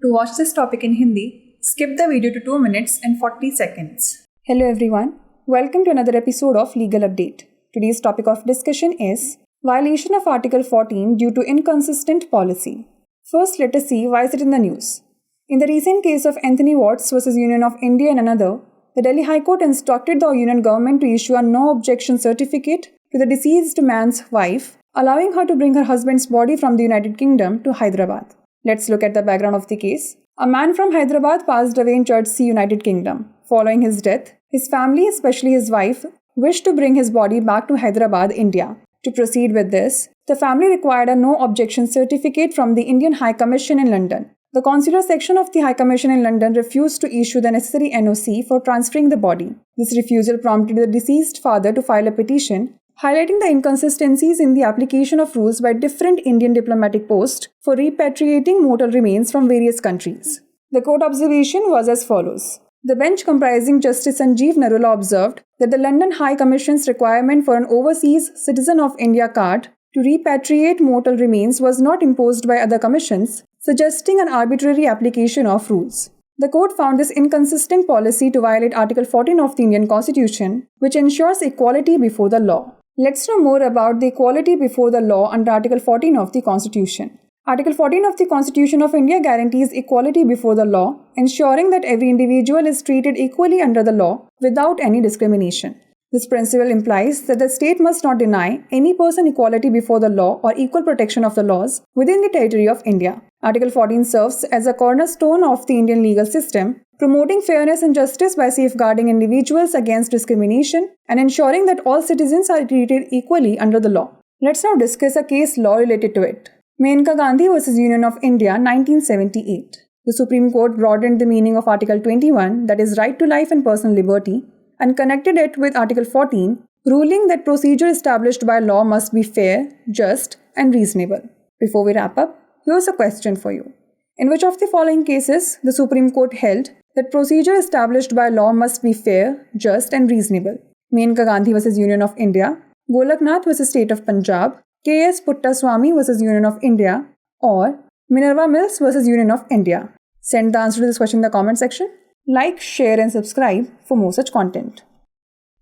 To watch this topic in Hindi, skip the video to 2 minutes and 40 seconds. Hello everyone, welcome to another episode of Legal Update. Today's topic of discussion is violation of Article 14 due to inconsistent policy. First, let us see why is it in the news. In the recent case of Anthony Watts vs. Union of India and another, the Delhi High Court instructed the Union government to issue a no objection certificate to the deceased man's wife, allowing her to bring her husband's body from the United Kingdom to Hyderabad. Let's look at the background of the case. A man from Hyderabad passed away in Chertsey, United Kingdom. Following his death, his family, especially his wife, wished to bring his body back to Hyderabad, India. To proceed with this, the family required a no objection certificate from the Indian High Commission in London. The consular section of the High Commission in London refused to issue the necessary NOC for transferring the body. This refusal prompted the deceased father to file a petition, highlighting the inconsistencies in the application of rules by different Indian diplomatic posts for repatriating mortal remains from various countries. The court observation was as follows. The bench comprising Justice Sanjeev Narula observed that the London High Commission's requirement for an overseas citizen of India card to repatriate mortal remains was not imposed by other commissions, suggesting an arbitrary application of rules. The court found this inconsistent policy to violate Article 14 of the Indian Constitution, which ensures equality before the law. Let's know more about the equality before the law under Article 14 of the Constitution. Article 14 of the Constitution of India guarantees equality before the law, ensuring that every individual is treated equally under the law without any discrimination. This principle implies that the state must not deny any person equality before the law or equal protection of the laws within the territory of India. Article 14 serves as a cornerstone of the Indian legal system, promoting fairness and justice by safeguarding individuals against discrimination and ensuring that all citizens are treated equally under the law. Let's now discuss a case law related to it. Menka Gandhi vs. Union of India, 1978. The Supreme Court broadened the meaning of Article 21, that is, right to life and personal liberty, and connected it with Article 14, ruling that procedure established by law must be fair, just, and reasonable. Before we wrap up, here's a question for you. In which of the following cases the Supreme Court held that procedure established by law must be fair, just, and reasonable? Menka Gandhi vs. Union of India, Golaknath vs. State of Punjab, K.S. Puttaswamy vs. Union of India, or Minerva Mills vs. Union of India? Send the answer to this question in the comment section. Like, share and subscribe for more such content.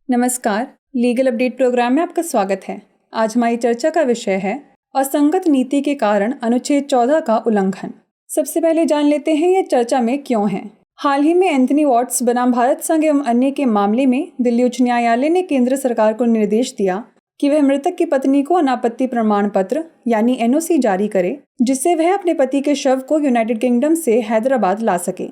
नमस्कार, legal update programme में आपका स्वागत है। आज हमारी चर्चा का विषय है असंगत नीति के कारण अनुच्छेद 14 का उल्लंघन। सबसे पहले जान लेते हैं ये चर्चा में क्यों है। हाल ही में एंथनी वॉट्स बनाम भारत संघ एवं अन्य के मामले में दिल्ली उच्च न्यायालय ने केंद्र सरकार को निर्देश दिया कि वह मृतक की पत्नी को अनापत्ति प्रमाण पत्र यानी NOC जारी करे, जिससे वह अपने पति के शव को यूनाइटेड किंगडम से हैदराबाद ला सके।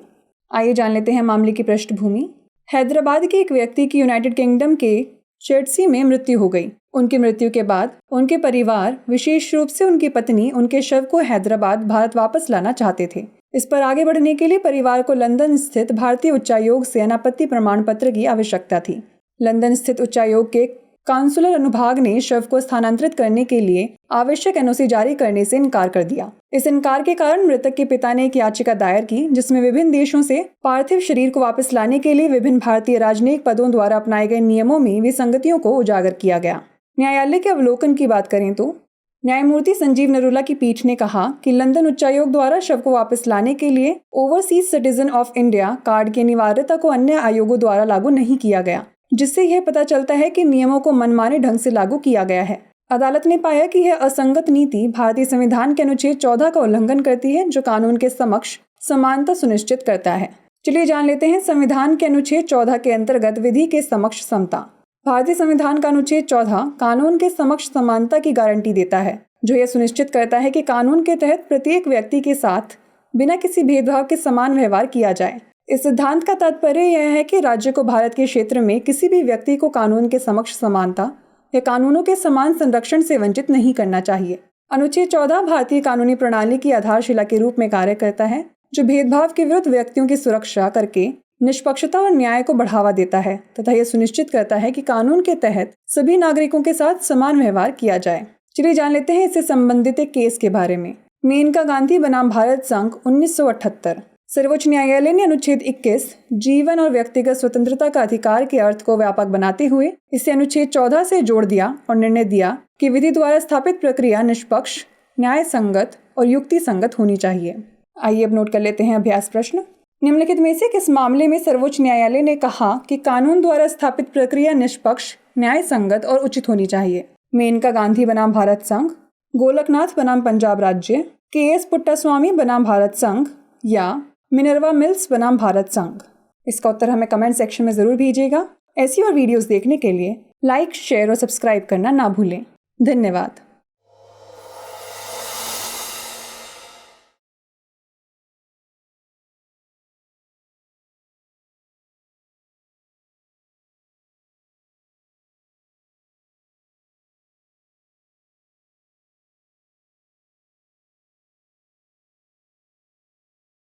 आइए जान लेते हैं मामले की पृष्ठभूमि। हैदराबाद के एक व्यक्ति की यूनाइटेड किंगडम के चेर्टसी में मृत्यु हो गई। उनकी मृत्यु के बाद उनके परिवार, विशेष रूप से उनकी पत्नी, उनके शव को हैदराबाद भारत वापस लाना चाहते थे। इस पर आगे बढ़ने के लिए परिवार को लंदन स्थित भारतीय उच्चायोग से अनापत्ति प्रमाण पत्र की आवश्यकता थी। लंदन स्थित उच्चायोग के काउंसलर अनुभाग ने शव को स्थानांतरित करने के लिए आवश्यक NOC जारी करने से इनकार कर दिया। इस इनकार के कारण मृतक के पिता ने एक याचिका दायर की, जिसमें विभिन्न देशों से पार्थिव शरीर को वापस लाने के लिए विभिन्न भारतीय राजनयिक पदों द्वारा अपनाए गए नियमों में विसंगतियों को उजागर किया गया। न्यायालय के अवलोकन की बात करें तो न्यायमूर्ति संजीव नरूला की पीठ ने कहा कि लंदन उच्चायोग द्वारा शव को वापस लाने के लिए overseas citizen of India card की अनिवार्यता को अन्य आयोगों द्वारा लागू नहीं किया गया, जिससे यह पता चलता है कि नियमों को मनमाने ढंग से लागू किया गया है। अदालत ने पाया कि यह असंगत नीति भारतीय संविधान के अनुच्छेद 14 का उल्लंघन करती है, जो कानून के समक्ष समानता सुनिश्चित करता है। चलिए जान लेते हैं संविधान के अनुच्छेद 14 के अंतर्गत विधि के समक्ष समता। भारतीय संविधान का अनुच्छेद 14 कानून के समक्ष समानता की गारंटी देता है, जो यह सुनिश्चित करता है कि कानून के तहत प्रत्येक व्यक्ति के साथ बिना किसी भेदभाव के समान व्यवहार किया जाए। इस सिद्धांत का तात्पर्य यह है कि राज्य को भारत के क्षेत्र में किसी भी व्यक्ति को कानून के समक्ष समानता या कानूनों के समान संरक्षण से वंचित नहीं करना चाहिए। अनुच्छेद 14 भारतीय कानूनी प्रणाली की आधारशिला के रूप में कार्य करता है, जो भेदभाव के विरुद्ध व्यक्तियों की सुरक्षा करके निष्पक्षता और न्याय को बढ़ावा देता है तथा यह सुनिश्चित करता है कि कानून के तहत सभी नागरिकों के साथ समान व्यवहार किया जाए। चलिए जान लेते हैं इससे संबंधित एक केस के बारे में। मेनका गांधी बनाम भारत संघ 1978। सर्वोच्च न्यायालय ने अनुच्छेद 21 जीवन और व्यक्तिगत स्वतंत्रता का अधिकार के अर्थ को व्यापक बनाते हुए इसे अनुच्छेद 14 से जोड़ दिया और निर्णय दिया कि विधि द्वारा स्थापित प्रक्रिया निष्पक्ष, न्याय संगत और युक्ति संगत होनी चाहिए। आइए अब नोट कर लेते हैं अभ्यास प्रश्न। निम्नलिखित में से किस मामले में सर्वोच्च न्यायालय ने कहा कि कानून द्वारा स्थापित प्रक्रिया निष्पक्ष, न्याय संगत और उचित होनी चाहिए? मेनका गांधी बनाम भारत संघ, गोलकनाथ बनाम पंजाब राज्य, के.एस. पुट्टास्वामी बनाम भारत संघ या मिनर्वा मिल्स बनाम भारत संघ? इसका उत्तर हमें कमेंट सेक्शन में ज़रूर भेजिएगा। ऐसी और वीडियोस देखने के लिए लाइक, शेयर और सब्सक्राइब करना ना भूलें। धन्यवाद।